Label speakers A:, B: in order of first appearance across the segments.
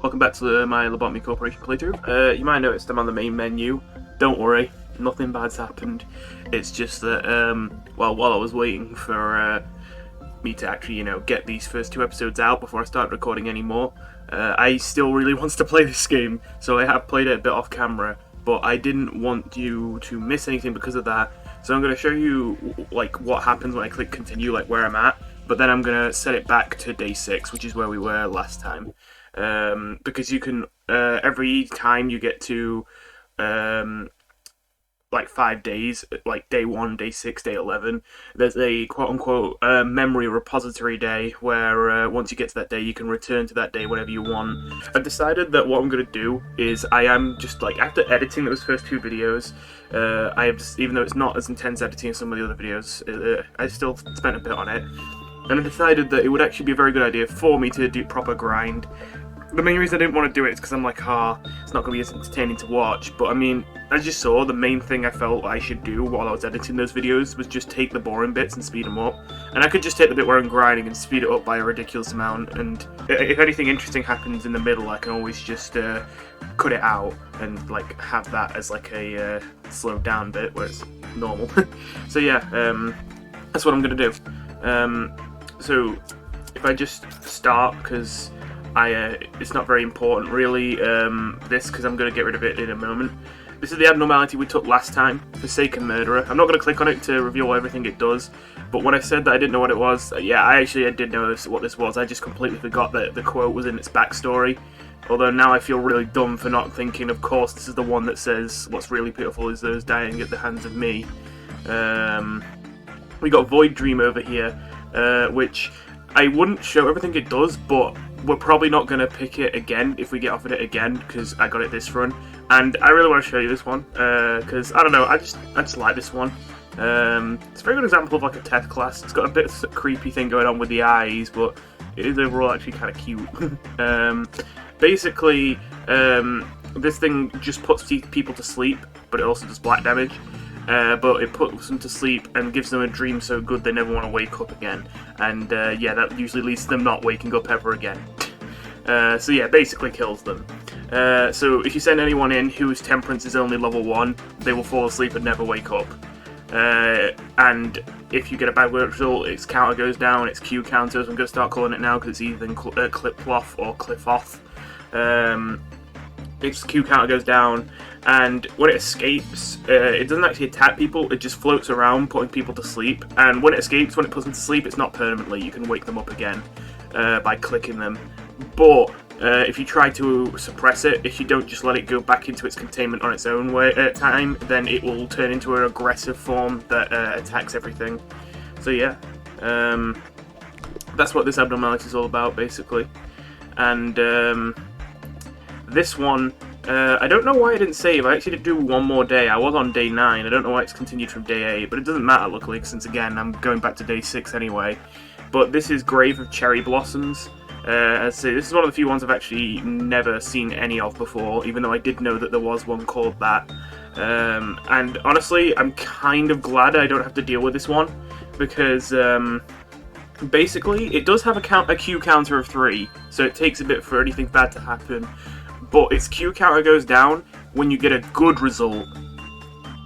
A: Welcome back to my Lobotomy Corporation playthrough. You might have noticed I'm on the main menu. Don't worry, nothing bad's happened. It's just that, well, while I was waiting for me to actually, get these first 2 episodes out before I start recording any more, I still really want to play this game, so I have played it a bit off camera, but I didn't want you to miss anything because of that. So I'm going to show you, like, what happens when I click continue, like where I'm at, but then I'm going to set it back to day 6, which is where we were last time. Because you can, every time you get to, like 5 days, like day 1, day 6, day 11, there's a quote-unquote memory repository day where once you get to that day, you can return to that day whenever you want. I've decided that what I'm going to do is I am just, like, after editing those first 2 videos, I have just, even though it's not as intense editing as some of the other videos, I still spent a bit on it, and I decided that it would actually be a very good idea for me to do proper grind. The main reason I didn't want to do it is because I'm like, it's not going to be as entertaining to watch, but I mean, as you saw, the main thing I felt I should do while I was editing those videos was just take the boring bits and speed them up. And I could just take the bit where I'm grinding and speed it up by a ridiculous amount, and if anything interesting happens in the middle, I can always just cut it out and like have that as like a slowed down bit where it's normal. So yeah, that's what I'm going to do. So if I just start, because it's not very important really, because I'm going to get rid of it in a moment. This is the abnormality we took last time, Forsaken Murderer. I'm not going to click on it to reveal everything it does, but when I said that I didn't know what it was, yeah, I did know what this was. I just completely forgot that the quote was in its backstory. Although now I feel really dumb for not thinking, of course, this is the one that says, what's really pitiful is those dying at the hands of me. We got Void Dream over here, which I wouldn't show everything it does, but we're probably not going to pick it again if we get offered it again, because I got it this run, and I really want to show you this one, because, I don't know, I just like this one. It's a very good example of like a test class. It's got a bit of a creepy thing going on with the eyes, but it is overall actually kind of cute. Basically, this thing just puts people to sleep, but it also does black damage. But it puts them to sleep and gives them a dream so good they never want to wake up again. And yeah, that usually leads to them not waking up ever again. So yeah, basically kills them. So if you send anyone in whose temperance is only level 1, they will fall asleep and never wake up. And if you get a bad result, its counter goes down, its Q counter, so I'm going to start calling it now because it's either clip-cloth or cliff-off. Its Q counter goes down, and when it escapes, it doesn't actually attack people, it just floats around putting people to sleep, and when it escapes, when it puts them to sleep, it's not permanently, you can wake them up again by clicking them. But if you try to suppress it, if you don't just let it go back into its containment on its own time, then it will turn into an aggressive form that attacks everything. So yeah, that's what this abnormality is all about, basically. And this one, I don't know why I didn't save. I actually did do one more day. I was on day 9. I don't know why it's continued from day 8, but it doesn't matter, luckily, since, again, I'm going back to day 6 anyway. But this is Grave of Cherry Blossoms. As I say, this is one of the few ones I've actually never seen any of before, even though I did know that there was one called that. And honestly, I'm kind of glad I don't have to deal with this one, because basically, it does have a Q counter of 3, so it takes a bit for anything bad to happen. But its Q counter goes down when you get a good result.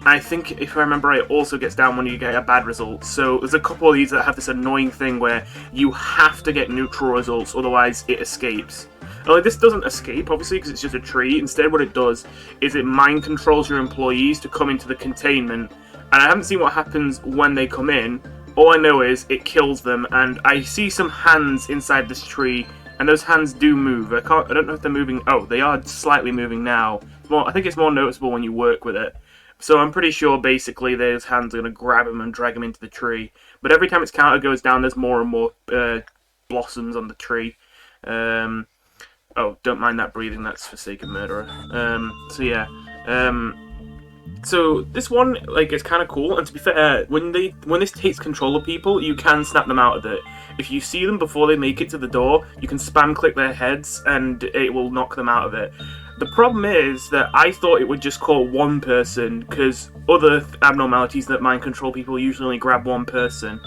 A: I think, if I remember, it also gets down when you get a bad result. So there's a couple of these that have this annoying thing where you have to get neutral results, otherwise it escapes. Only this doesn't escape, obviously, because it's just a tree. Instead, what it does is it mind controls your employees to come into the containment. And I haven't seen what happens when they come in. All I know is it kills them, and I see some hands inside this tree. And those hands do move. I don't know if they're moving. Oh, they are slightly moving now. I think it's more noticeable when you work with it. So I'm pretty sure, basically, those hands are going to grab him and drag him into the tree. But every time its counter goes down, there's more and more blossoms on the tree. Oh, don't mind that breathing. That's Forsaken Murderer. So yeah. So this one, like, is kind of cool, and to be fair, when this takes control of people, you can snap them out of it. If you see them before they make it to the door, you can spam click their heads, and it will knock them out of it. The problem is that I thought it would just call one person, because other abnormalities that mind control people usually only grab one person.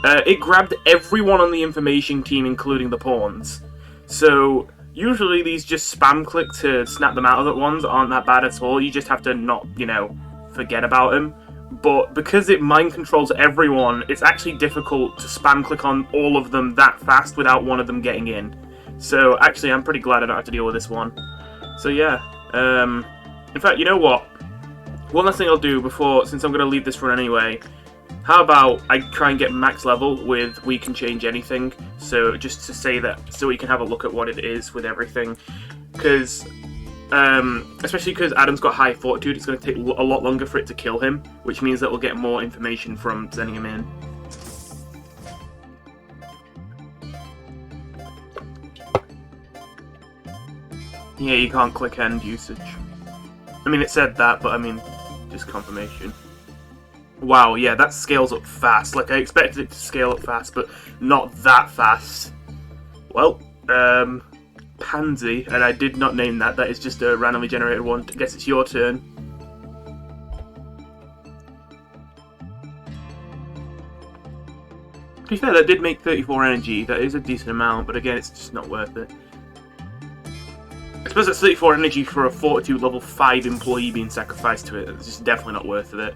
A: It grabbed everyone on the information team, including the pawns. So Usually these just spam click to snap them out of at ones aren't that bad at all. You just have to not, forget about them. But because it mind controls everyone, it's actually difficult to spam click on all of them that fast without one of them getting in. So actually, I'm pretty glad I don't have to deal with this one. So yeah, in fact, you know what? One last thing I'll do since I'm going to leave this run anyway, how about I try and get max level with we can change anything, so just to say that, so we can have a look at what it is with everything, because, especially because Adam's got high fortitude, it's going to take a lot longer for it to kill him, which means that we'll get more information from sending him in. Yeah, you can't click end usage. I mean, it said that, but I mean, just confirmation. Wow, yeah, that scales up fast. Like, I expected it to scale up fast, but not that fast. Well, Pansy, and I did not name that. That is just a randomly generated one. I guess it's your turn. To be fair, that did make 34 energy. That is a decent amount, but again, it's just not worth it. I suppose that's 34 energy for a Fortitude level 5 employee being sacrificed to it. It's just definitely not worth it.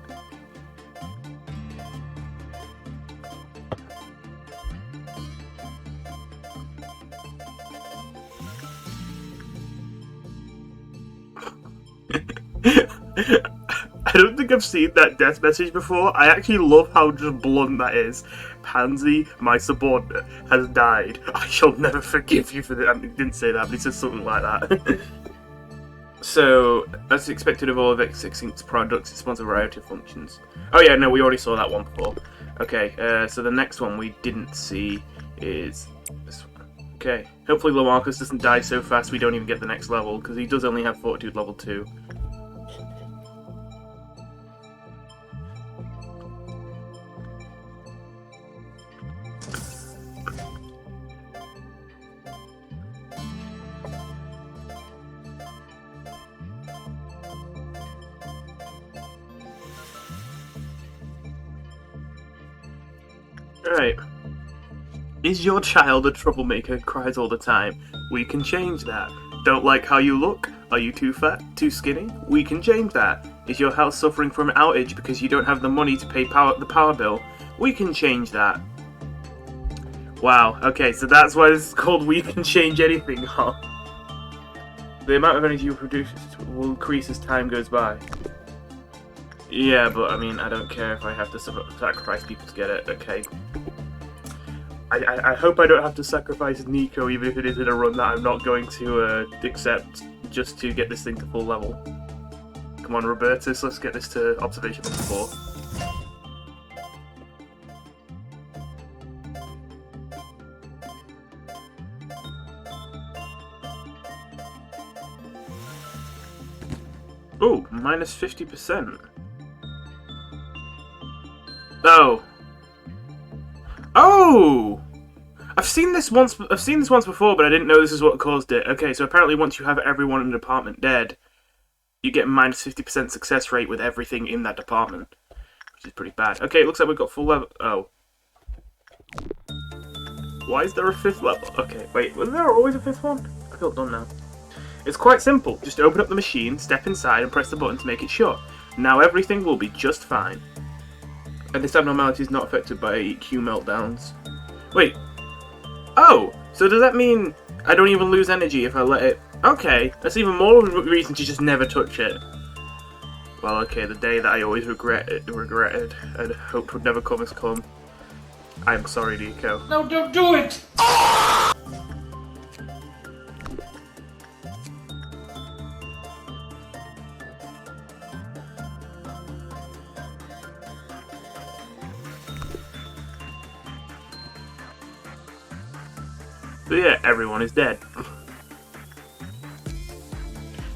A: I don't think I've seen that death message before. I actually love how just blunt that is. Pansy, my subordinate, has died. I shall never forgive you for that. I mean, he didn't say that, but he said something like that. So, as expected of all of X16's products, it spawns a variety of functions. Oh yeah, no, we already saw that one before. Okay, so the next one we didn't see is this one. Okay, hopefully Lamarcus doesn't die so fast we don't even get the next level, because he does only have Fortitude level 2. Alright. Is your child a troublemaker who cries all the time? We can change that. Don't like how you look? Are you too fat? Too skinny? We can change that. Is your house suffering from an outage because you don't have the money to pay the power bill? We can change that. Wow, okay, so that's why this is called We Can Change Anything, huh? The amount of energy you produce will increase as time goes by. Yeah, but I mean, I don't care if I have to sacrifice people to get it, okay? I hope I don't have to sacrifice Nico, even if it is in a run that I'm not going to accept, just to get this thing to full level. Come on, Robertus, let's get this to observation level 4. Oh, minus 50%. Oh. Oh! I've seen this once before, but I didn't know this is what caused it. Okay, so apparently once you have everyone in the department dead, you get minus 50% success rate with everything in that department, which is pretty bad. Okay, it looks like we've got full level. Oh. Why is there a 5th level? Okay, wait, was there always a 5th one? I feel dumb now. It's quite simple. Just open up the machine, step inside, and press the button to make it shut. Now everything will be just fine. And this abnormality is not affected by EQ meltdowns. Wait. Oh! So does that mean I don't even lose energy if I let it... Okay, that's even more reason to just never touch it. Well, okay, the day that I always regretted and hoped would never come has come. I'm sorry, Nico.
B: No, don't do it!
A: So yeah, everyone is dead.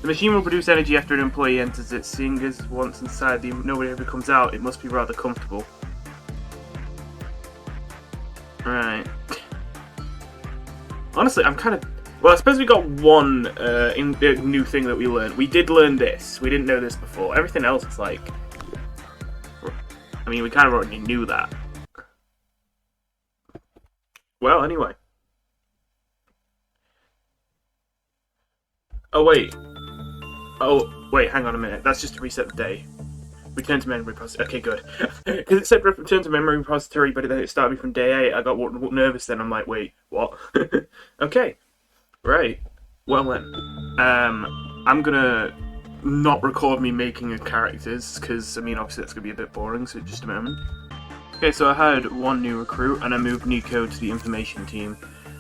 A: The machine will produce energy after an employee enters it. Seeing as once inside, nobody ever comes out, it must be rather comfortable. Right. Honestly, I'm kind of... Well, I suppose we got one new thing that we learned. We did learn this. We didn't know this before. Everything else is like... I mean, we kind of already knew that. Well, anyway. Oh, wait. Oh, wait, hang on a minute. That's just to reset the day. Return to memory repository. Okay, good. Because it said return to memory repository, but then it started me from day 8. I got nervous then. I'm like, wait, what? Okay, right. Well then, I'm gonna not record me making a characters, because, I mean, obviously that's gonna be a bit boring, so just a moment. Okay, so I had one new recruit, and I moved Nico to the information team.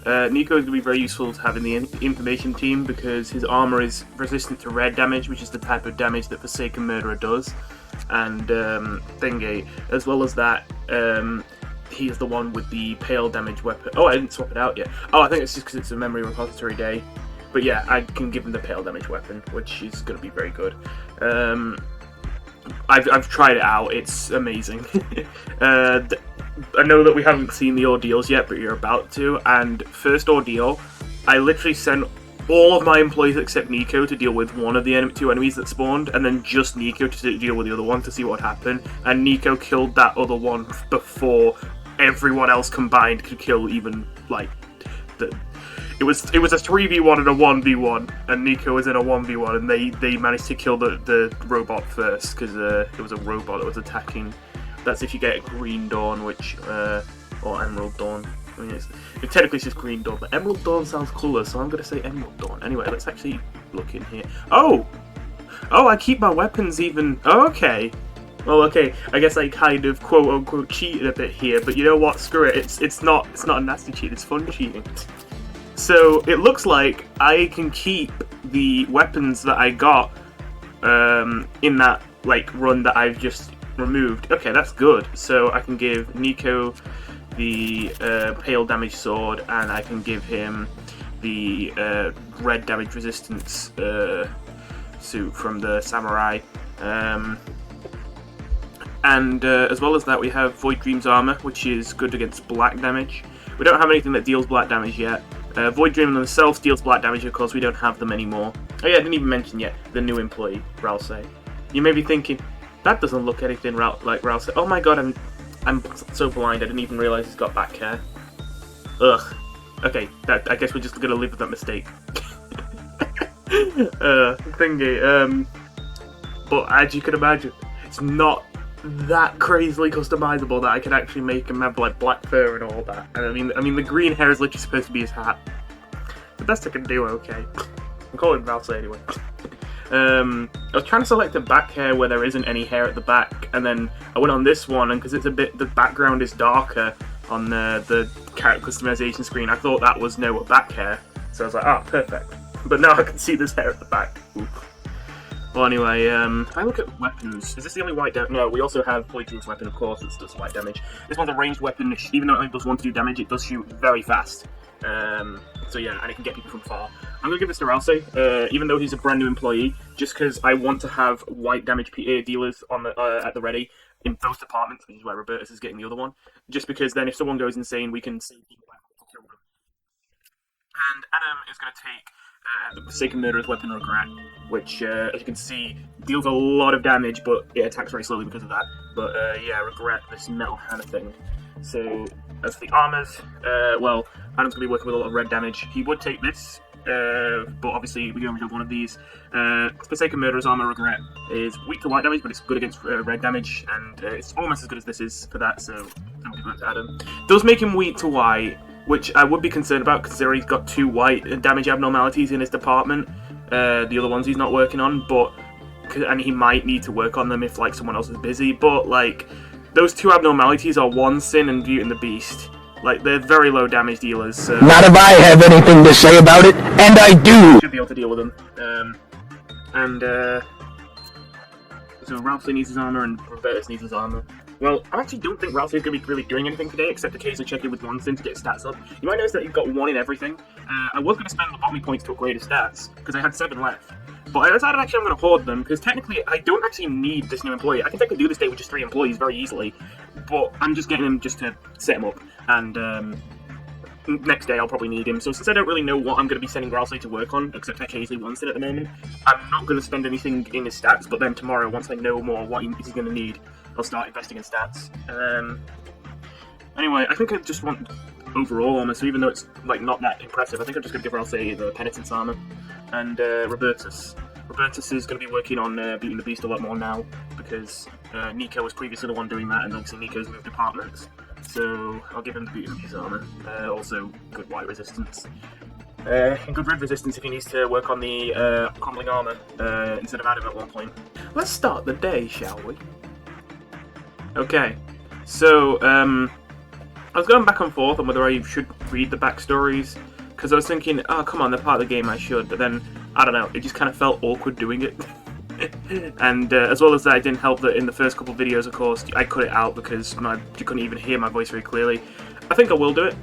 A: Nico is going to be very useful to have in the information team because his armor is resistant to red damage, which is the type of damage that Forsaken Murderer does, and Thingy. As well as that, he's the one with the pale damage weapon. Oh, I didn't swap it out yet. Oh, I think it's just because it's a memory repository day. But yeah, I can give him the pale damage weapon, which is going to be very good. I've tried it out, it's amazing. I know that we haven't seen the ordeals yet, but you're about to, and first ordeal, I literally sent all of my employees except Nico to deal with one of the two enemies that spawned, and then just Nico to deal with the other one to see what would happen, and Nico killed that other one before everyone else combined could kill even, like, It was a 3v1 and a 1v1, and Nico was in a 1v1, and they managed to kill the robot first, because it was a robot that was attacking. That's if you get a Green Dawn, which, or Emerald Dawn. I mean, technically it's just Green Dawn, but Emerald Dawn sounds cooler, so I'm going to say Emerald Dawn. Anyway, let's actually look in here. Oh! Oh, I keep my weapons even... Oh, okay. Well, okay, I guess I kind of quote-unquote cheated a bit here, but you know what? Screw it. It's not a nasty cheat, it's fun cheating. So, it looks like I can keep the weapons that I got in that, like, run that I've just removed. Okay, that's good. So, I can give Nico the pale damage sword, and I can give him the red damage resistance suit from the samurai. And as well as that, we have Void Dream's armor, which is good against black damage. We don't have anything that deals black damage yet. Void Dream themselves deals black damage, of course, we don't have them anymore. Oh yeah, I didn't even mention yet, the new employee, Ralsei. You may be thinking, that doesn't look anything like Ralsei. Oh my god, I'm so blind, I didn't even realise he's got back hair. Ugh. Okay, I guess we're just gonna live with that mistake. Thingy, but as you can imagine, it's not that crazily customizable that I can actually make him have like black fur and all that. And I mean the green hair is literally supposed to be his hat. The best I can do, okay. I'm calling him Ralsei anyway. I was trying to select the back hair where there isn't any hair at the back, and then I went on this one, and because it's the background is darker on the character customization screen, I thought that was no back hair. So I was like, ah, perfect. But now I can see this hair at the back. Oof. Well, anyway, if I look at weapons, is this the only white damage? No, we also have Void Dream's weapon, of course, that does white damage. This one's a ranged weapon. Even though it only does 1 to 2 damage, it does shoot very fast. So yeah, and it can get people from far. I'm going to give this to Ralsei, even though he's a brand new employee, just because I want to have white damage dealers on the at the ready in both departments, which is where Robertus is getting the other one. Just because then if someone goes insane, we can save people to kill them. And Adam is going to take the Forsaken Murderer's Weapon Regret, which, as you can see, deals a lot of damage, but it attacks very slowly because of that. But, yeah, Regret, this metal hammer thing. So, as the armors, well, Adam's going to be working with a lot of red damage. He would take this, but obviously we only have one of these. Forsaken Murderer's Armor Regret is weak to white damage, but it's good against red damage, and it's almost as good as this is for that, so I'll give that to Adam. Does make him weak to white, which I would be concerned about, considering he's got 2 white damage abnormalities in his department, the other ones he's not working on, and he might need to work on them if, like, someone else is busy, but, like, those 2 abnormalities are One Sin and Beauty and the Beast. Like, they're very low damage dealers, so...
B: Not if I have anything to say about it, and I do!
A: Should be able to deal with them. So Ralsei needs his armor, and Robertus needs his armor. Well, I actually don't think Ralsei is going to be really doing anything today, except occasionally checking with One Sin to get stats up. You might notice that he's got 1 in everything. I was going to spend Lobotomy points to upgrade his stats, because I had 7 left. But I decided actually I'm going to hoard them, because technically I don't actually need this new employee. I think I can do this day with just 3 employees very easily, but I'm just getting him just to set him up, and next day I'll probably need him. So since I don't really know what I'm going to be sending Ralsei to work on, except occasionally One Sin at the moment, I'm not going to spend anything in his stats, but then tomorrow, once I know more what he's going to need, I'll start investing in stats. Anyway, I think I just want overall armor, so even though it's like not that impressive, I think I'm just going to give Ralsei the Penitence armor. and Robertus. Robertus is going to be working on Beauty and the Beast a lot more now, because Nico was previously the one doing that, and obviously Nico's moved departments. So I'll give him the Beauty and the Beast armor. Also, good white resistance. And good red resistance if he needs to work on the crumbling armor instead of Adam at one point. Let's start the day, shall we? Okay, so I was going back and forth on whether I should read the backstories, because I was thinking, oh come on, they're part of the game, I should, but then, I don't know, it just kind of felt awkward doing it. And as well as that, it didn't help that in the first couple of videos, of course, I cut it out because you couldn't even hear my voice very clearly. I think I will do it,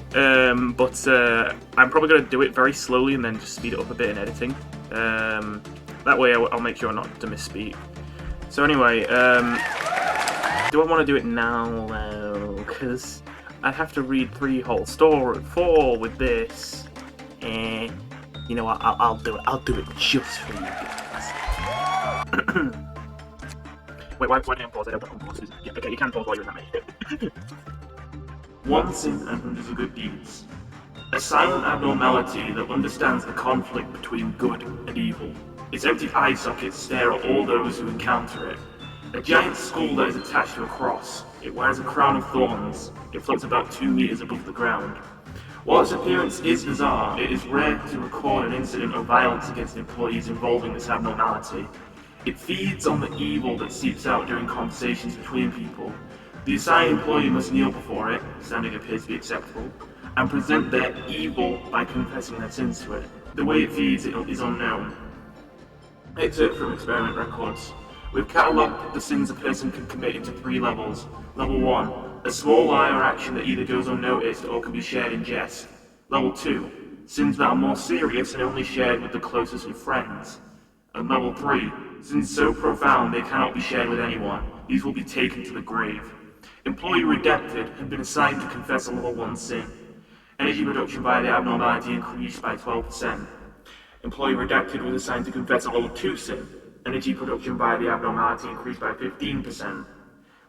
A: but I'm probably going to do it very slowly and then just speed it up a bit in editing. That way I'll make sure not to misspeak. So anyway, do I want to do it now, though? Because I'd have to read 3 whole story, 4 with this. You know what, I'll do it. I'll do it just for you guys. Wait, why didn't I pause? I don't pause. Yeah, okay, you can pause while you're in that mate. One sin and hundreds of good deeds. A silent abnormality that understands the conflict between good and evil. Its empty eye sockets stare at all those who encounter it. A giant skull that is attached to a cross. It wears a crown of thorns. It floats about 2 meters above the ground. While its appearance is bizarre, it is rare to record an incident of violence against employees involving this abnormality. It feeds on the evil that seeps out during conversations between people. The assigned employee must kneel before it, standing appears to be acceptable, and present their evil by confessing their sins to it. The way it feeds it is unknown. Excerpt from experiment records. We've catalogued the sins a person can commit into 3 levels. Level 1, a small lie or action that either goes unnoticed or can be shared in jest. Level 2, sins that are more serious and only shared with the closest of friends. And Level 3, sins so profound they cannot be shared with anyone. These will be taken to the grave. Employee Redacted had been assigned to confess a Level 1 sin. Energy production by the abnormality increased by 12%. Employee Redacted was assigned to confess a Level 2 sin. Energy production by the abnormality increased by 15%.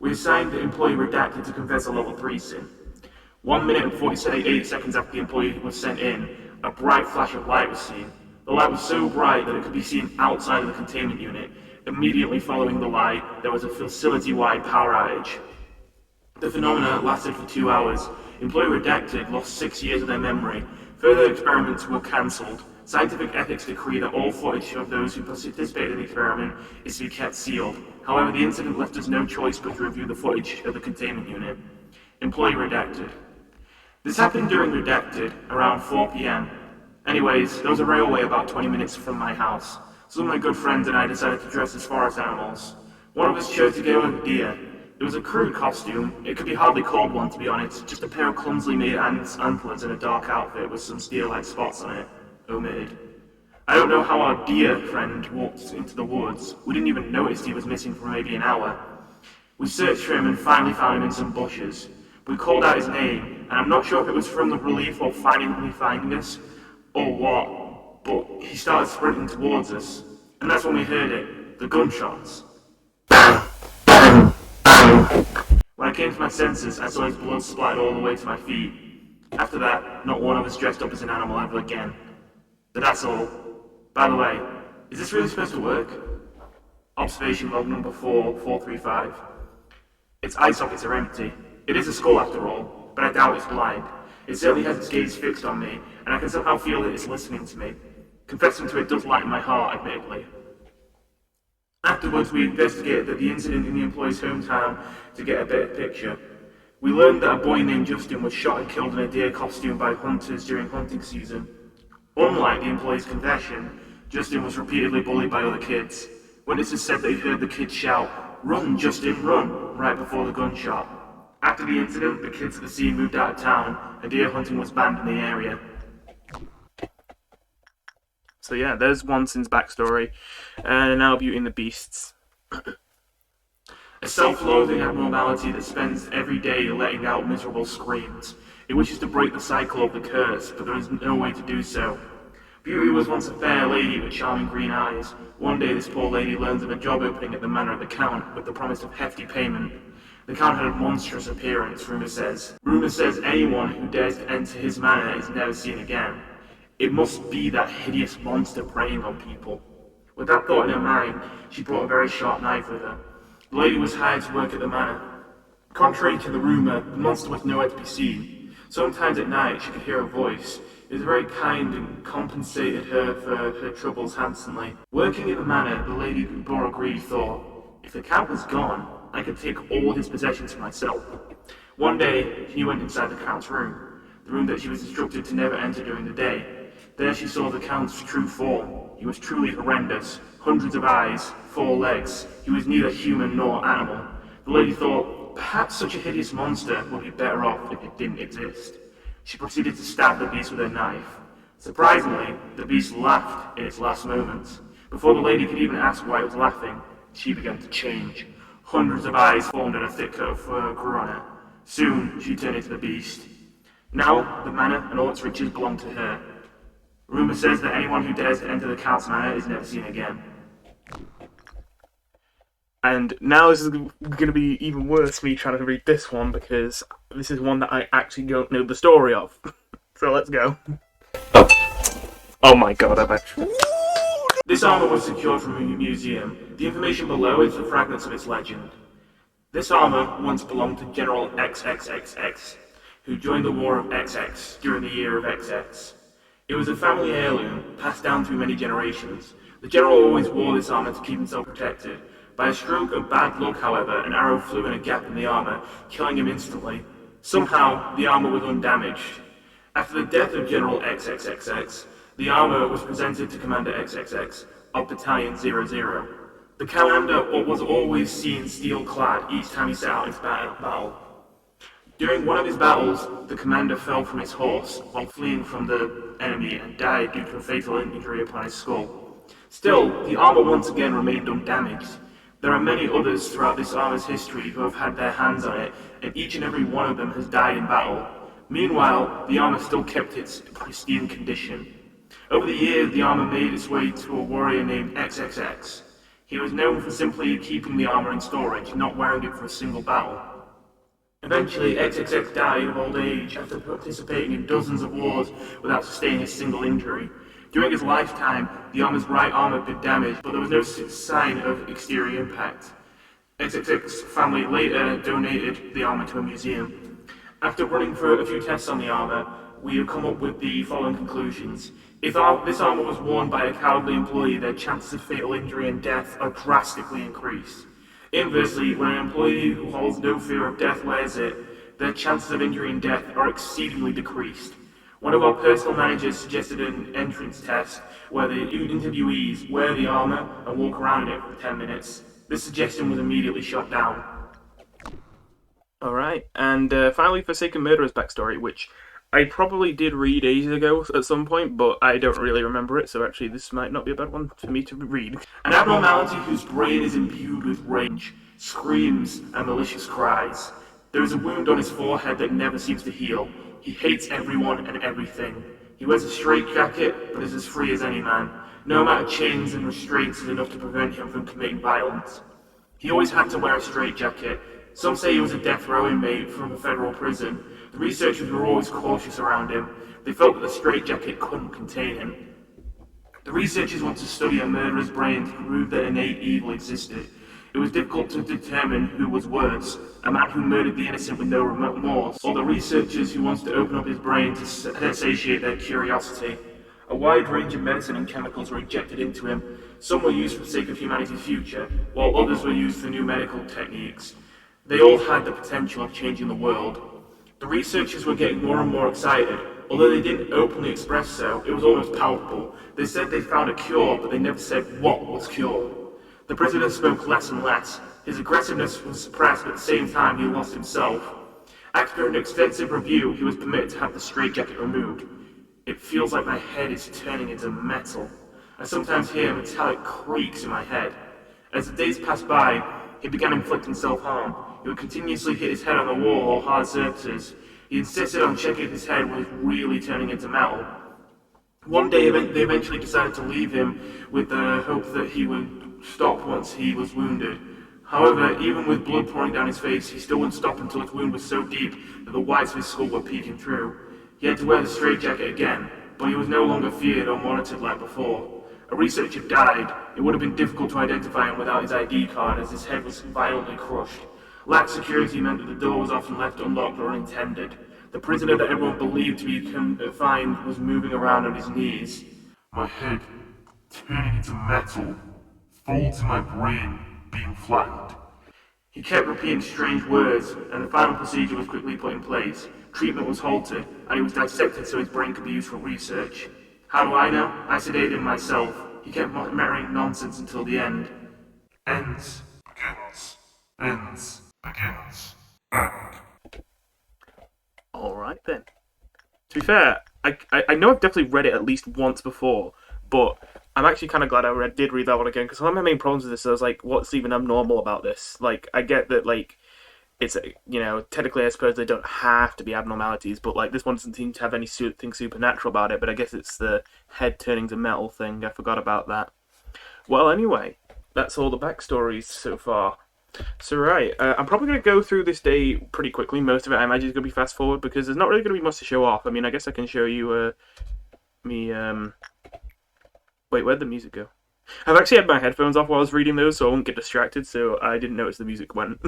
A: We assigned the Employee Redacted to confess a Level 3 sin. 1 minute and 48 seconds after the employee was sent in, a bright flash of light was seen. The light was so bright that it could be seen outside of the containment unit. Immediately following the light, there was a facility-wide power outage. The phenomena lasted for 2 hours. Employee Redacted lost 6 years of their memory. Further experiments were cancelled. Scientific ethics decree that all footage of those who participated in the experiment is to be kept sealed. However, the incident left us no choice but to review the footage of the containment unit. Employee Redacted. This happened during Redacted, around 4 p.m. Anyways, there was a railway about 20 minutes from my house. Some of my good friends and I decided to dress as forest animals. One of us chose to go with a deer. It was a crude costume. It could be hardly called one, to be honest. Just a pair of clumsily made antlers and a dark outfit with some steel-like spots on it. Omitted. I don't know how our deer friend walked into the woods. We didn't even notice he was missing for maybe an hour. We searched for him and finally found him in some bushes. We called out his name, and I'm not sure if it was from the relief of finally finding us, or what, but he started sprinting towards us. And that's when we heard it, the gunshots. When I came to my senses, I saw his blood splattered all the way to my feet. After that, not one of us dressed up as an animal ever again. But that's all. By the way, is this really supposed to work? Observation log number 4435. Its eye sockets are empty. It is a skull after all, but I doubt it's blind. It certainly has its gaze fixed on me, and I can somehow feel that it's listening to me. Confessing to it does lighten my heart, admittedly. Afterwards, we investigated the incident in the employee's hometown to get a better picture. We learned that a boy named Justin was shot and killed in a deer costume by hunters during hunting season. Unlike the employee's confession, Justin was repeatedly bullied by other kids. Witnesses said they heard the kids shout, "Run, Justin, run," right before the gunshot. After the incident, the kids at the scene moved out of town, and deer hunting was banned in the area. So yeah, there's one sin's backstory, and now Beauty and the Beasts. A self-loathing abnormality that spends every day letting out miserable screams. It wishes to break the cycle of the curse, but there is no way to do so. Beauty was once a fair lady with charming green eyes. One day this poor lady learns of a job opening at the manor of the Count with the promise of hefty payment. The Count had a monstrous appearance, rumour says. Rumour says anyone who dares to enter his manor is never seen again. It must be that hideous monster preying on people. With that thought in her mind, she brought a very sharp knife with her. The lady was hired to work at the manor. Contrary to the rumour, the monster was nowhere to be seen. Sometimes at night she could hear a voice. It was very kind and compensated her for her troubles handsomely. Working at the manor, the lady bore a greedy thought. If the Count was gone, I could take all his possessions for myself. One day, she went inside the Count's room, the room that she was instructed to never enter during the day. There she saw the Count's true form. He was truly horrendous. Hundreds of eyes, 4 legs. He was neither human nor animal. The lady thought, perhaps such a hideous monster would be better off if it didn't exist. She proceeded to stab the beast with her knife. Surprisingly, the beast laughed in its last moments. Before the lady could even ask why it was laughing, she began to change. Hundreds of eyes formed and a thick coat of fur grew on her. Soon, she turned into the beast. Now, the manor and all its riches belong to her. Rumour says that anyone who dares to enter the Count's manor is never seen again.
C: And now this is going to be even worse, me trying to read this one, because this is one that I actually don't know the story of. So let's go. Oh my god, I bet.
A: This armour was secured from a museum. The information below is the fragments of its legend. This armour once belonged to General XXXX, who joined the War of XX during the year of XX. It was a family heirloom, passed down through many generations. The general always wore this armour to keep himself protected. By a stroke of bad luck, however, an arrow flew in a gap in the armour, killing him instantly. Somehow, the armour was undamaged. After the death of General XXXX, the armour was presented to Commander XXX of Battalion 00. The commander was always seen steel-clad each time he set out into battle. During one of his battles, the commander fell from his horse while fleeing from the enemy and died due to a fatal injury upon his skull. Still, the armour once again remained undamaged. There are many others throughout this armour's history who have had their hands on it, and each and every one of them has died in battle. Meanwhile, the armour still kept its pristine condition. Over the years, the armour made its way to a warrior named XXX. He was known for simply keeping the armour in storage, not wearing it for a single battle. Eventually, XXX died of old age after participating in dozens of wars without sustaining a single injury. During his lifetime, the armor's right arm had been damaged, but there was no sign of exterior impact. XXX's family later donated the armor to a museum. After running through a few tests on the armor, we have come up with the following conclusions. If this armor was worn by a cowardly employee, their chances of fatal injury and death are drastically increased. Inversely, when an employee who holds no fear of death wears it, their chances of injury and death are exceedingly decreased. One of our personal managers suggested an entrance test where the interviewees wear the armor and walk around in it for 10 minutes. This suggestion was immediately shot down.
C: Alright, and finally Forsaken Murderer's backstory, which I probably did read ages ago at some point, but I don't really remember it, so actually this might not be a bad one for me to read.
A: An abnormality whose brain is imbued with rage, screams, and malicious cries. There is a wound on his forehead that never seems to heal. He hates everyone and everything. He wears a straitjacket, but is as free as any man. No amount of chains and restraints is enough to prevent him from committing violence. He always had to wear a straitjacket. Some say he was a death row inmate from a federal prison. The researchers were always cautious around him. They felt that the straitjacket couldn't contain him. The researchers wanted to study a murderer's brain to prove that innate evil existed. It was difficult to determine who was worse, a man who murdered the innocent with no remorse, or the researchers who wanted to open up his brain to satiate their curiosity. A wide range of medicine and chemicals were injected into him. Some were used for the sake of humanity's future, while others were used for new medical techniques. They all had the potential of changing the world. The researchers were getting more and more excited. Although they didn't openly express so, it was almost palpable. They said they found a cure, but they never said what was cured. The prisoner spoke less and less. His aggressiveness was suppressed, but at the same time he lost himself. After an extensive review, he was permitted to have the straitjacket removed. It feels like my head is turning into metal. I sometimes hear metallic creaks in my head. As the days passed by, he began inflicting self-harm. He would continuously hit his head on the wall or hard surfaces. He insisted on checking if his head was really turning into metal. One day, they eventually decided to leave him with the hope that he would stop once he was wounded. However, even with blood pouring down his face, he still wouldn't stop until his wound was so deep that the whites of his skull were peeking through. He had to wear the straitjacket again, but he was no longer feared or monitored like before. A researcher died. It would have been difficult to identify him without his ID card, as his head was violently crushed. Lack of security meant that the door was often left unlocked or unattended. The prisoner that everyone believed to be confined was moving around on his knees.
D: My head turning into metal, folds in my brain being flattened.
A: He kept repeating strange words, and the final procedure was quickly put in place. Treatment was halted, and he was dissected so his brain could be used for research. How do I know? I sedated him myself. He kept muttering nonsense until the end.
D: Ends, begins, ends, begins, end.
A: Alright then. To be fair, I know I've definitely read it at least once before, but I'm actually kind of glad I did read that one again, because one of my main problems with this, I was like, what's even abnormal about this? Like, I get that, like, it's, you know, technically I suppose they don't have to be abnormalities, but, like, this one doesn't seem to have anything supernatural about it, but I guess it's the head turning to metal thing. I forgot about that. Well, anyway, that's all the backstories so far. So, right, I'm probably going to go through this day pretty quickly. Most of it I imagine is going to be fast forward, because there's not really going to be much to show off. I mean, I guess I can show you, Wait, where'd the music go? I've actually had my headphones off while I was reading those, so I wouldn't get distracted, so I didn't notice the music went.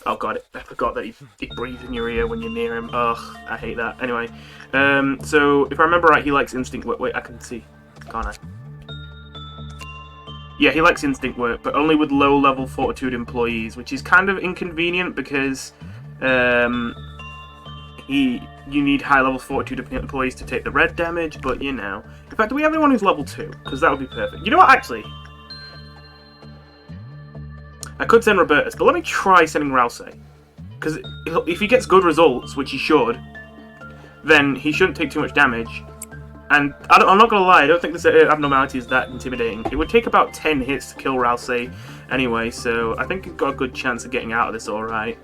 A: Oh god, I forgot that he breathes in your ear when you're near him. Ugh, I hate that. Anyway, so if I remember right, he likes instinct work. Wait, I can see. Can't I? Yeah, he likes instinct work, but only with low-level fortitude employees, which is kind of inconvenient because you need high-level fortitude employees to take the red damage, but you know. In fact, do we have anyone who's level 2? Because that would be perfect. You know what, actually? I could send Robertus, but let me try sending Rousey. Because if he gets good results, which he should, then he shouldn't take too much damage. And I'm not going to lie, I don't think this abnormality is that intimidating. It would take about 10 hits to kill Rousey anyway, so I think he's got a good chance of getting out of this alright.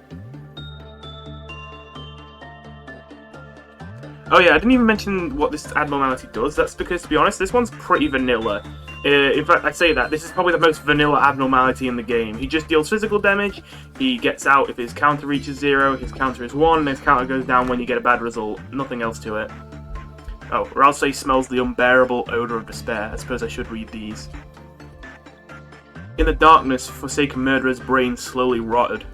A: Oh yeah, I didn't even mention what this abnormality does. That's because, to be honest, this one's pretty vanilla. In fact, I say that, this is probably the most vanilla abnormality in the game. He just deals physical damage, he gets out if his counter reaches 0, his counter is 1, and his counter goes down when you get a bad result. Nothing else to it. Oh, Rousey smells the unbearable odour of despair. I suppose I should read these. In the darkness, Forsaken Murderer's brain slowly rotted.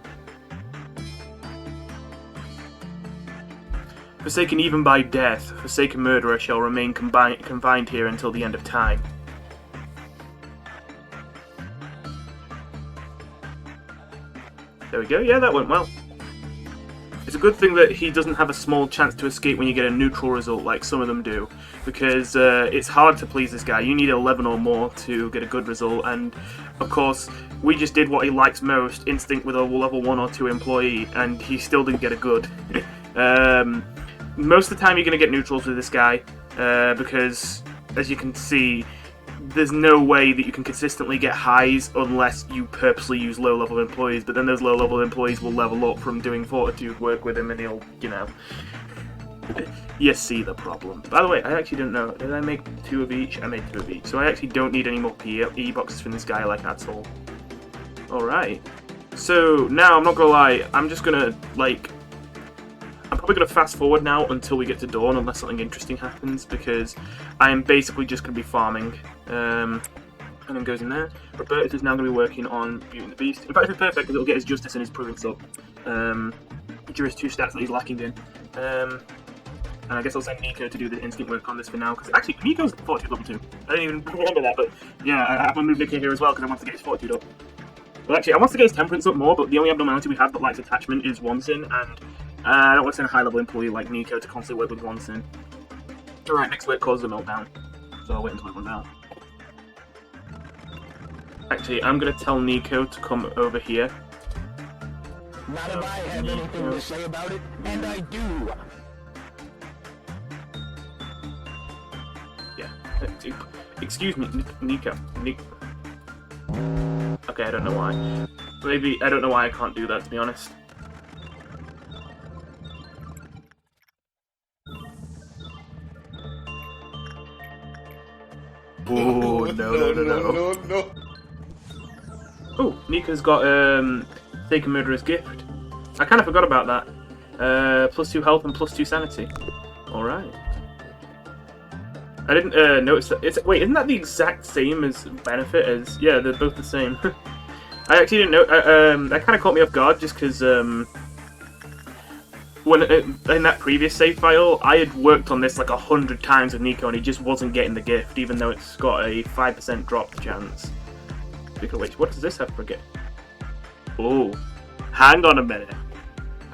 A: Forsaken even by death, Forsaken Murderer shall remain confined here until the end of time. There we go, yeah, that went well. It's a good thing that he doesn't have a small chance to escape when you get a neutral result like some of them do, because it's hard to please this guy. You need 11 or more to get a good result, and of course, we just did what he likes most, Instinct with a level 1 or 2 employee, and he still didn't get a good. Most of the time you're going to get neutrals with this guy, because, as you can see, there's no way that you can consistently get highs unless you purposely use low-level employees, but then those low-level employees will level up from doing fortitude work with him, and he'll, you know... You see the problem. By the way, I actually don't know, did I make 2 of each? I made 2 of each, so I actually don't need any more PE boxes from this guy, like, at all. Alright. So, now, I'm not gonna lie, I'm just gonna, like... I'm probably going to fast forward now until we get to dawn, unless something interesting happens, because I am basically just going to be farming. And then goes in there. Robertus is now going to be working on Beauty and the Beast. In fact, it's perfect because it'll get his justice and his prudence up, which are his 2 stats that he's lacking in. And I guess I'll send Nico to do the instinct work on this for now, because actually, Nico's fortitude level 2. I didn't even remember that, but yeah, I have to move Nico here as well because I want to get his fortitude up. Well, actually, I want to get his temperance up more, but the only abnormality we have that likes attachment is Wansin, and I don't want to send a high-level employee like Nico to constantly work with Wansin. Alright, next work causes a meltdown, so I'll wait until it runs out. Actually, I'm going to tell Nico to come over here.
B: Not if I have anything to say about it, and I do.
A: Yeah. Excuse me, Nico. Okay, I don't know why. Maybe, I don't know why I can't do that, to be honest. Oh, no. Oh, Nika's got, Take a Murderer's Gift. I kind of forgot about that. +2 health and +2 sanity. Alright. I didn't notice that. Wait, isn't that the exact same as benefit as? Yeah, they're both the same. I actually didn't know. That kind of caught me off guard just because when in that previous save file, I had worked on this like 100 times with Nico, and he just wasn't getting the gift, even though it's got a 5% drop chance. Speaking of which, what does this have for a gift? Oh, hang on a minute.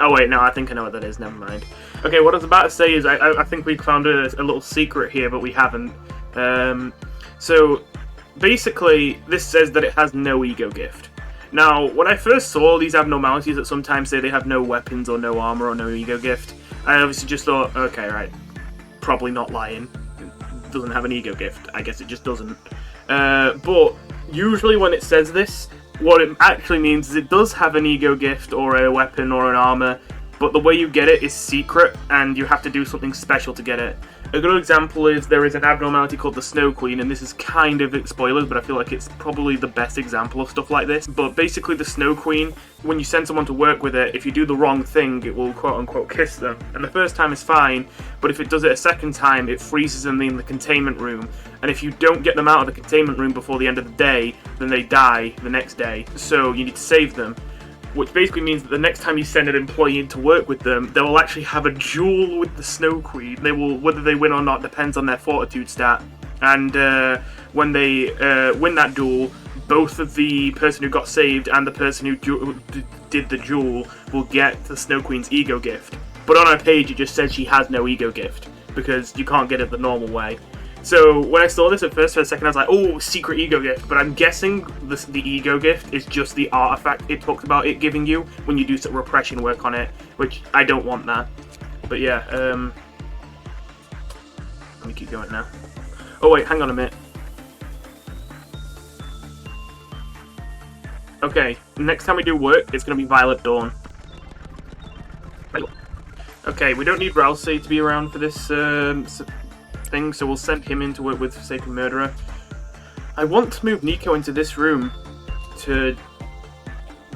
A: Oh wait, no, I think I know what that is. Never mind. Okay, what I was about to say is I think we found a little secret here, but we haven't. So basically, this says that it has no ego gift. Now, when I first saw these abnormalities that sometimes say they have no weapons or no armor or no ego gift, I obviously just thought, okay, right, probably not lying. It doesn't have an ego gift. I guess it just doesn't. But usually when it says this, what it actually means is it does have an ego gift or a weapon or an armor, but the way you get it is secret, and you have to do something special to get it. A good example is there is an abnormality called the Snow Queen, and this is kind of spoilers, but I feel like it's probably the best example of stuff like this. But basically the Snow Queen, when you send someone to work with it, if you do the wrong thing, it will quote-unquote kiss them. And the first time is fine, but if it does it a second time, it freezes them in the containment room. And if you don't get them out of the containment room before the end of the day, then they die the next day. So you need to save them. Which basically means that the next time you send an employee in to work with them, they will actually have a duel with the Snow Queen. They will, whether they win or not, depends on their fortitude stat. And when they win that duel, both of the person who got saved and the person who did the duel will get the Snow Queen's ego gift. But on her page, it just says she has no ego gift because you can't get it the normal way. So when I saw this at first, for a second, I was like, oh, secret ego gift. But I'm guessing the ego gift is just the artifact it talks about it giving you when you do some repression work on it, which I don't want that. But yeah, let me keep going now. Oh wait, hang on a minute. Okay, next time we do work, it's going to be Violet Dawn. Okay, we don't need Ralsei to be around for this thing, so we'll send him in to work with Forsaken Murderer. I want to move Nico into this room to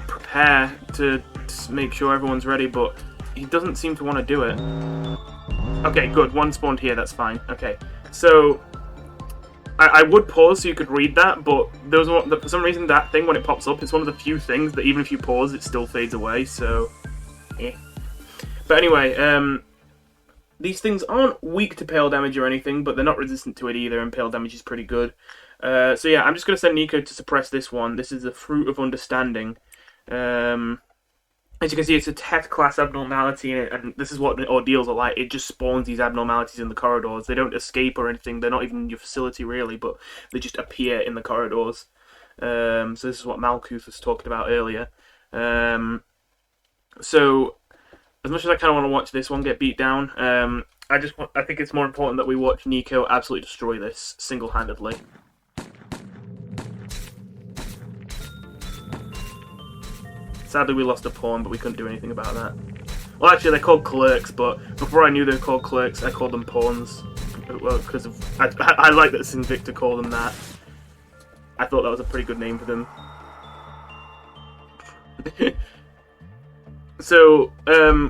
A: prepare to make sure everyone's ready, but he doesn't seem to want to do it. Okay, good. One spawned here, that's fine. Okay, so I would pause so you could read that, but for some reason that thing, when it pops up, it's one of the few things that even if you pause, it still fades away, so eh. But anyway, these things aren't weak to pale damage or anything, but they're not resistant to it either, and pale damage is pretty good. So yeah, I'm just going to send Nico to suppress this one. This is the Fruit of Understanding. As you can see, it's a Tet class abnormality, and this is what the ordeals are like. It just spawns these abnormalities in the corridors. They don't escape or anything. They're not even in your facility, really, but they just appear in the corridors. So this is what Malkuth was talking about earlier. So as much as I kind of want to watch this one get beat down, I think it's more important that we watch Nico absolutely destroy this single-handedly. Sadly, we lost a pawn, but we couldn't do anything about that. Well, actually, they're called clerks, but before I knew they were called clerks, I called them pawns. Well, because I like that Sinvicta called them that. I thought that was a pretty good name for them. So,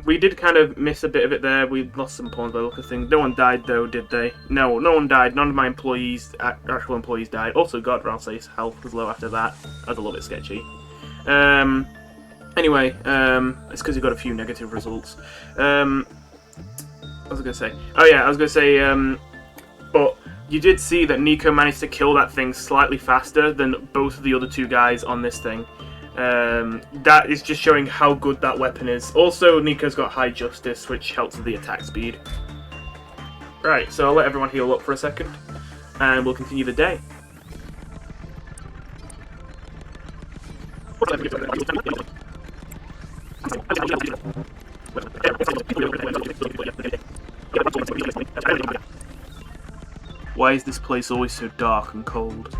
A: we did kind of miss a bit of it there. We lost some pawns by the look of things. No one died, though, did they? No, no one died. None of my employees, actual employees, died. Also, God, Ralsei's health was low after that. That was a little bit sketchy. Anyway, it's because he got a few negative results. What was I going to say? Oh yeah, I was going to say, but you did see that Nico managed to kill that thing slightly faster than both of the other two guys on this thing. That is just showing how good that weapon is. Also, Nico's got high justice, which helps with the attack speed. Right, so I'll let everyone heal up for a second, and we'll continue the day. Why is this place always so dark and cold?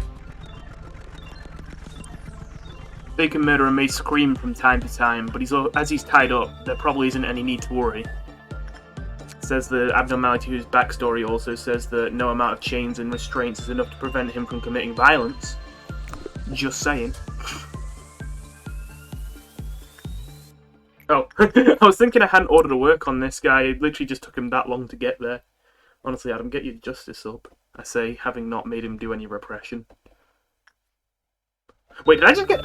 A: Forsaken Murderer may scream from time to time, but as he's tied up, there probably isn't any need to worry. It says the abnormality whose backstory also says that no amount of chains and restraints is enough to prevent him from committing violence. Just saying. Oh, I was thinking I hadn't ordered a work on this guy. It literally just took him that long to get there. Honestly, Adam, get your justice up. I say, having not made him do any repression. Wait, did I just get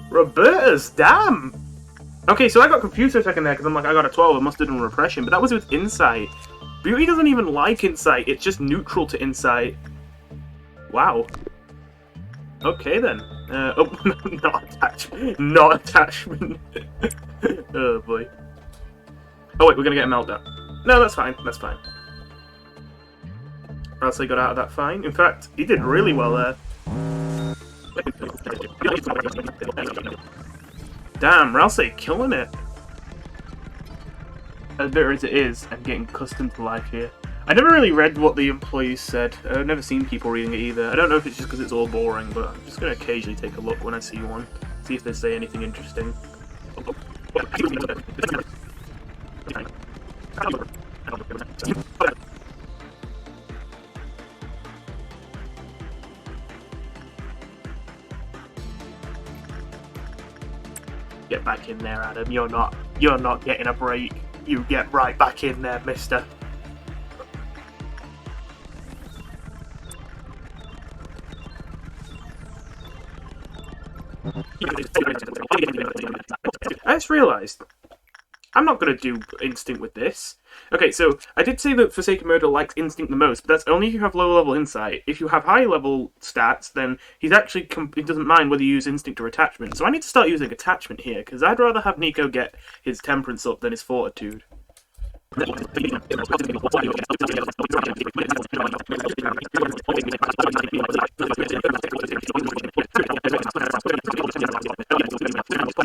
A: Roberta's? Damn! Okay, so I got confused for a second there, because I'm like, I got a 12, I must have done repression, but that was with insight. Beauty doesn't even like insight, it's just neutral to insight. Wow. Okay then. Oh, not attachment. Not attachment. Oh boy. Oh wait, we're gonna get a meltdown. No, that's fine, that's fine. Ralsei got out of that fine. In fact, he did really well there. Damn, Ralsei killing it. As bitter as it is, I'm getting accustomed to life here. I never really read what the employees said. I've never seen people reading it either. I don't know if it's just because it's all boring, but I'm just going to occasionally take a look when I see one. See if they say anything interesting. Get back in there, Adam. You're not getting a break. You get right back in there, mister. I just realised I'm not going to do instinct with this. Okay, so I did say that Forsaken Murder likes instinct the most, but that's only if you have low level insight. If you have high level stats, then he doesn't mind whether you use instinct or attachment. So I need to start using attachment here, because I'd rather have Nico get his temperance up than his fortitude.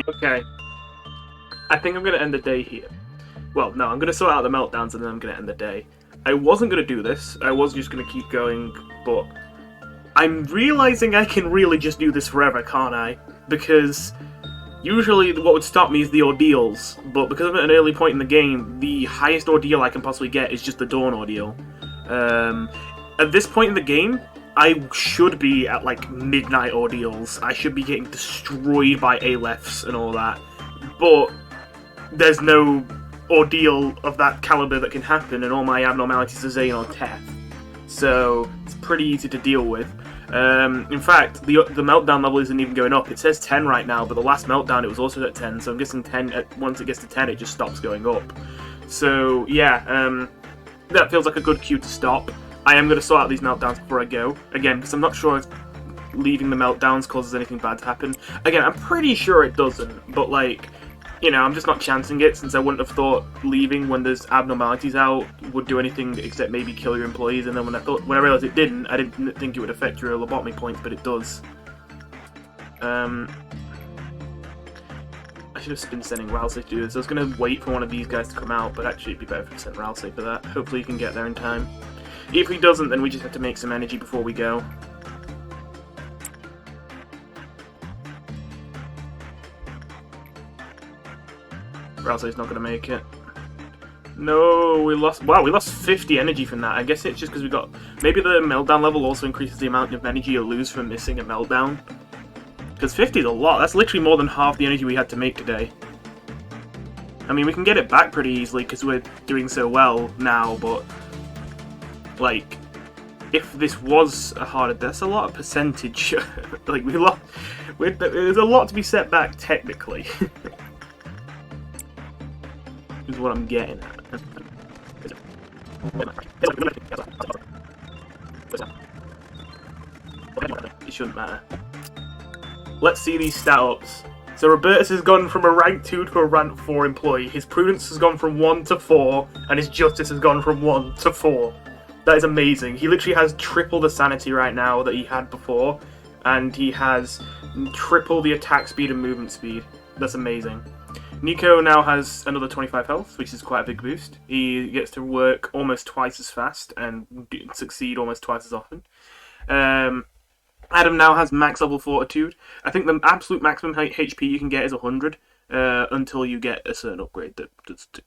A: Okay. I think I'm going to end the day here. Well, no, I'm going to sort out the meltdowns and then I'm going to end the day. I wasn't going to do this. I was just going to keep going, but I'm realising I can really just do this forever, can't I? Because usually what would stop me is the ordeals, but because I'm at an early point in the game, the highest ordeal I can possibly get is just the Dawn ordeal. At this point in the game, I should be at like midnight ordeals. I should be getting destroyed by Alephs and all that, but there's no ordeal of that caliber that can happen, and all my abnormalities are Zane or Teth, so it's pretty easy to deal with. In fact, the meltdown level isn't even going up. It says 10 right now, but the last meltdown it was also at 10, so I'm guessing 10. Once it gets to 10, it just stops going up. So yeah, that feels like a good cue to stop. I am going to sort out these meltdowns before I go, again, because I'm not sure if leaving the meltdowns causes anything bad to happen. Again, I'm pretty sure it doesn't, but like, you know, I'm just not chancing it, since I wouldn't have thought leaving when there's abnormalities out would do anything except maybe kill your employees, and then when I realised it didn't, I didn't think it would affect your lobotomy points, but it does. I should have been sending Ralsei to do this. I was going to wait for one of these guys to come out, but actually it'd be better if I sent Ralsei for that. Hopefully he can get there in time. If he doesn't, then we just have to make some energy before we go. Ralsei's not going to make it. No, we lost... Wow, we lost 50 energy from that. I guess it's just because we got... Maybe the meltdown level also increases the amount of energy you lose from missing a meltdown. Because 50 is a lot. That's literally more than half the energy we had to make today. I mean, we can get it back pretty easily because we're doing so well now, but... Like, if this was a harder... That's a lot of percentage. Like, we lost... There's a lot to be set back, technically. Is what I'm getting at. It shouldn't matter. Let's see these stat ups. So Robertus has gone from a rank 2 to a rank 4 employee. His prudence has gone from 1 to 4, and his justice has gone from 1 to 4. That is amazing. He literally has triple the sanity right now that he had before, and he has triple the attack speed and movement speed. That's amazing. Nico now has another 25 health, which is quite a big boost. He gets to work almost twice as fast and succeed almost twice as often. Adam now has max level fortitude. I think the absolute maximum HP you can get is 100 until you get a certain upgrade.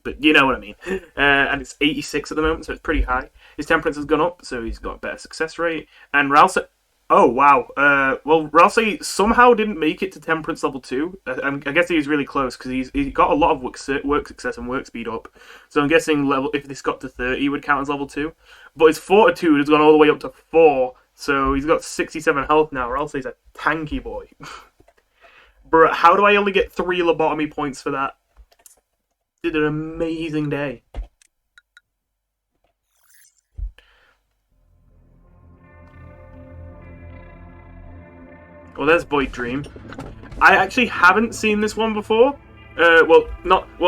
A: But you know what I mean. And it's 86 at the moment, so it's pretty high. His temperance has gone up, so he's got a better success rate. And Ralsei... Oh, wow. Well, Ralsei somehow didn't make it to Temperance level 2. I guess he was really close, because he got a lot of work success and work speed up. So I'm guessing if this got to 30, he would count as level 2. But his Fortitude has gone all the way up to 4, so he's got 67 health now. Ralsei's a tanky boy. Bruh, how do I only get 3 lobotomy points for that? Did an amazing day. Well, there's Void Dream. I actually haven't seen this one before. Well,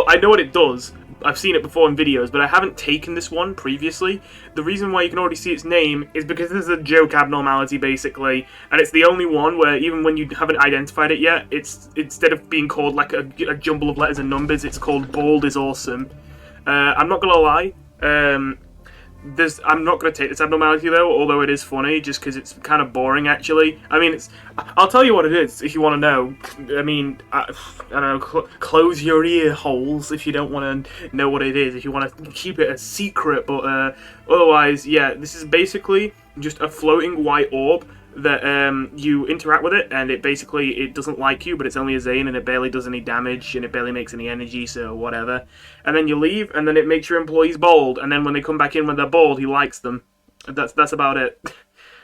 A: I know what it does. I've seen it before in videos, but I haven't taken this one previously. The reason why you can already see its name is because this is a joke abnormality, basically, and it's the only one where even when you haven't identified it yet, it's instead of being called like a jumble of letters and numbers, it's called Bald is Awesome. I'm not gonna lie. I'm not going to take this abnormality though, although it is funny, just because it's kind of boring actually. I mean, I'll tell you what it is if you want to know. I mean, I don't know, close your ear holes if you don't want to know what it is, if you want to keep it a secret, but otherwise, yeah, this is basically just a floating white orb that you interact with it, and it doesn't like you, but it's only a Zane, and it barely does any damage, and it barely makes any energy, so whatever. And then you leave, and then it makes your employees bold, and then when they come back in when they're bold, he likes them. That's about it.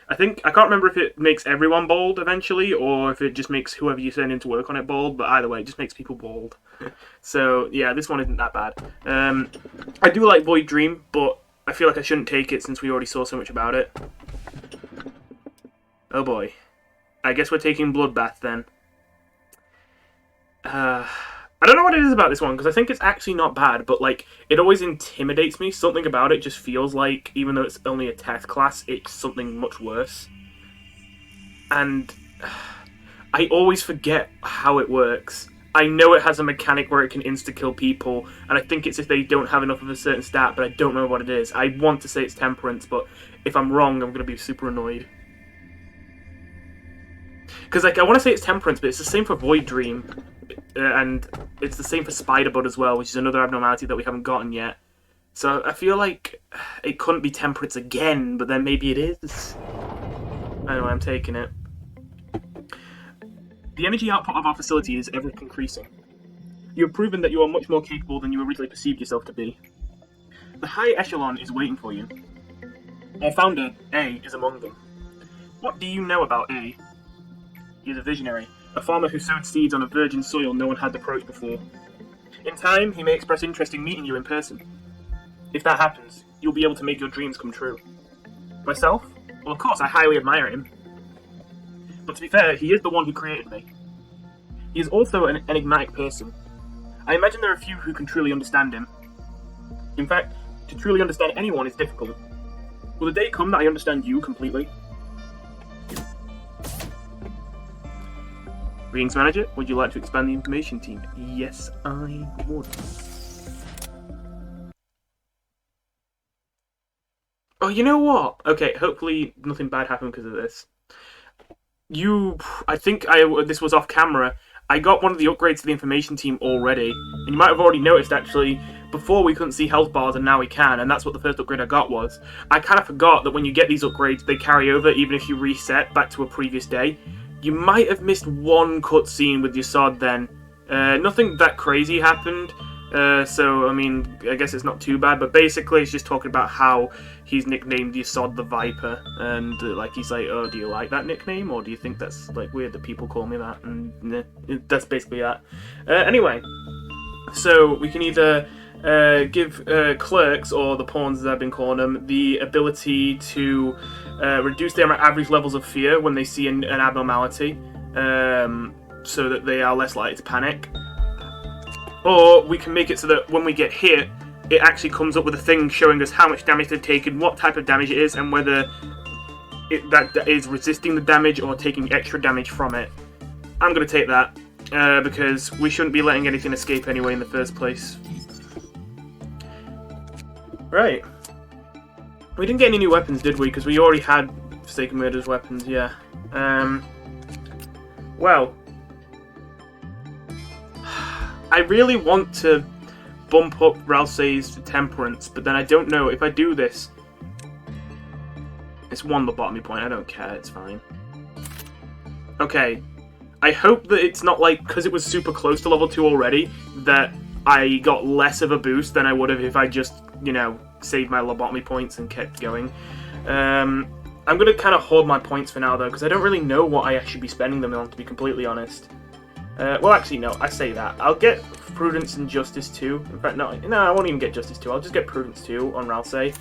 A: I can't remember if it makes everyone bold eventually, or if it just makes whoever you send in to work on it bold, but either way, it just makes people bold. So, yeah, this one isn't that bad. I do like Void Dream, but I feel like I shouldn't take it since we already saw so much about it. Oh boy. I guess we're taking Bloodbath then. I don't know what it is about this one, because I think it's actually not bad, but like, it always intimidates me. Something about it just feels like, even though it's only a test class, it's something much worse. And I always forget how it works. I know it has a mechanic where it can insta-kill people, and I think it's if they don't have enough of a certain stat, but I don't know what it is. I want to say it's Temperance, but if I'm wrong, I'm going to be super annoyed. Because, like, I want to say it's Temperance, but it's the same for Void Dream, and it's the same for Spiderbud as well, which is another abnormality that we haven't gotten yet. So I feel like it couldn't be Temperance again, but then maybe it is. Anyway, I'm taking it. The energy output of our facility is ever increasing. You have proven that you are much more capable than you originally perceived yourself to be. The high echelon is waiting for you. Our founder, A, is among them. What do you know about A? He is a visionary, a farmer who sowed seeds on a virgin soil no one had approached before. In time, he may express interest in meeting you in person. If that happens, you'll be able to make your dreams come true. Myself? Well, of course, I highly admire him. But to be fair, he is the one who created me. He is also an enigmatic person. I imagine there are few who can truly understand him. In fact, to truly understand anyone is difficult. Will the day come that I understand you completely? Greetings, Manager. Would you like to expand the information team? Yes, I would. Oh, you know what? Okay, hopefully nothing bad happened because of this. I think this was off camera. I got one of the upgrades to the information team already, and you might have already noticed actually, before we couldn't see health bars and now we can, and that's what the first upgrade I got was. I kind of forgot that when you get these upgrades, they carry over even if you reset back to a previous day. You might have missed one cutscene with Yasod then. Nothing that crazy happened, so, I mean, I guess it's not too bad, but basically it's just talking about how he's nicknamed Yasod the Viper, and, like, he's like, oh, do you like that nickname, or do you think that's, like, weird that people call me that, and that's basically that. Anyway, so we can either give clerks, or the pawns as I've been calling them, the ability to reduce their average levels of fear when they see an abnormality, so that they are less likely to panic. Or we can make it so that when we get hit, it actually comes up with a thing showing us how much damage they've taken, what type of damage it is, and whether that is resisting the damage or taking extra damage from it. I'm going to take that, because we shouldn't be letting anything escape anyway in the first place. Right. We didn't get any new weapons, did we? Because we already had Forsaken Murder's weapons, yeah. Well, I really want to bump up Ralsei's Temperance, but then I don't know if I do this. It's one lobotomy point, I don't care, it's fine. Okay. I hope that it's not like, because it was super close to level 2 already, that I got less of a boost than I would have if I just, you know, saved my lobotomy points and kept going. I'm going to kind of hold my points for now, though, because I don't really know what I should be spending them on, to be completely honest. Well, actually, no, I say that. I'll get Prudence and Justice 2. In fact, no, I won't even get Justice 2. I'll just get Prudence 2 on Ralsei.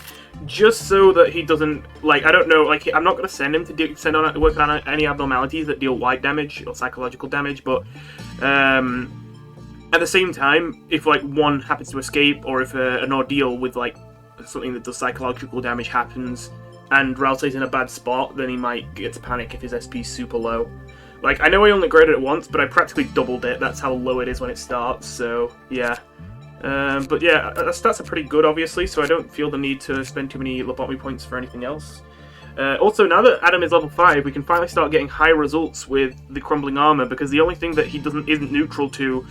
A: Just so that he doesn't, like, I don't know, like, I'm not going to send him to work on any abnormalities that deal white damage or psychological damage, but, at the same time, if, like, one happens to escape, or if an ordeal with, like, something that does psychological damage happens, and Ralsei's in a bad spot, then he might get to panic if his SP's super low. Like, I know I only graded it once, but I practically doubled it. That's how low it is when it starts, so, yeah. But yeah, stats are pretty good, obviously, so I don't feel the need to spend too many lobotomy points for anything else. Also, now that Adam is level 5, we can finally start getting high results with the Crumbling Armor, because the only thing that he isn't neutral to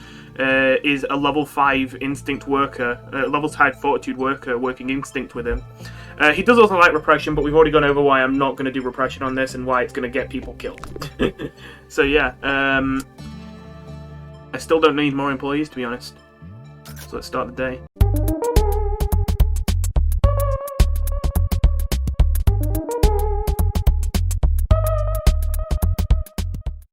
A: is a level 5 Instinct worker, level 5 Fortitude worker working Instinct with him. He does also like Repression, but we've already gone over why I'm not going to do Repression on this and why it's going to get people killed. So yeah, I still don't need more employees, to be honest. So let's start the day.